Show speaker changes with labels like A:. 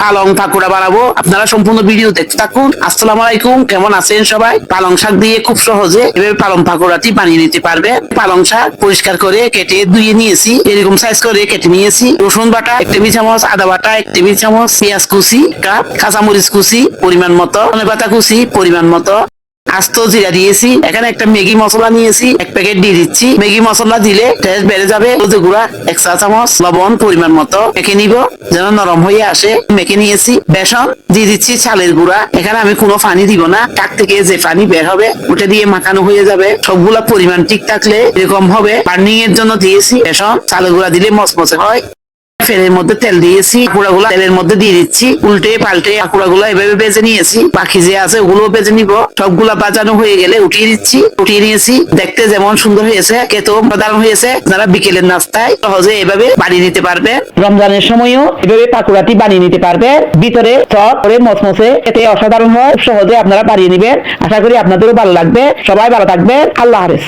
A: পালং পাকোড়া বানাবো। আপনারা সম্পূর্ণ ভিডিও দেখতে থাকুন। আসসালামু আলাইকুম, কেমন আছেন সবাই? পালং শাক দিয়ে খুব সহজে এভাবে পালং পাকোড়াটি বানিয়ে নিতে পারবে। পালং শাক পরিষ্কার করে কেটে ধুয়ে নিয়েছি, এরকম সাইজ করে কেটে নিয়েছি। রসুন বাটা 1 টেবিল চামচ, আদা বাটা 1 টেবিল চামচ, পেঁয়াজ কুচি কাপ, কাঁচামরিচ কুচি পরিমাণ মতো, ধনেপাতা কুচি পরিমাণ মতো, আস্ত জিরা দিয়েছি। এখানে একটা ম্যাগি মশলা নিয়েছি, 1 প্যাকেট দিয়ে দিচ্ছি। ম্যাগি মশলা দিলে টেস্ট বেড়ে যাবে। হলুদ গুঁড়া 1 চা চামচ, লবণ পরিমাণ মতো, মেখে নিব যেন নরম হয়ে আসে। মেখে নিয়েছি। বেসন দিয়ে দিচ্ছি, চালের গুঁড়া। এখানে আমি কোনো পানি দিব না, কাক থেকে যে পানি বের হবে ওটা দিয়ে মাখানো হয়ে যাবে। সবগুলা পরিমাণ ঠিক থাকলে এরকম হবে। বার্নিং এর জন্য দিয়েছি বেসন। চালের গুঁড়া দিলে মচমচে হয়। ফ্যানের মধ্যে তেল দিয়েছি, পাকোড়াগুলো তেলের মধ্যে দিয়ে দিচ্ছি। উল্টে পাল্টে পাকোড়াগুলো এভাবে ভেজে নিয়েছি। বাকি যে আছে ওগুলো ভেজে নিব। সবগুলা বাজানো হয়ে গেলে উঠিয়ে দিচ্ছি। উঠিয়ে নিয়েছি। দেখতে যেমন সুন্দর হয়েছে, খেতেও দারুণ হয়েছে। যারা বিকেলের নাস্তায় সহজে এভাবে বানিয়ে নিতে পারবে। রমজানের সময়ও এভাবে পাকোড়াটি বানিয়ে নিতে পারবে। ভিতরে সফট করে মচমচে, এতে অসাধারণ হয়। সহজে আপনারা বানিয়ে নিবেন। আশা করি আপনাদেরও ভালো লাগবে। সবাই ভালো থাকবেন। আল্লাহ হাফেজ।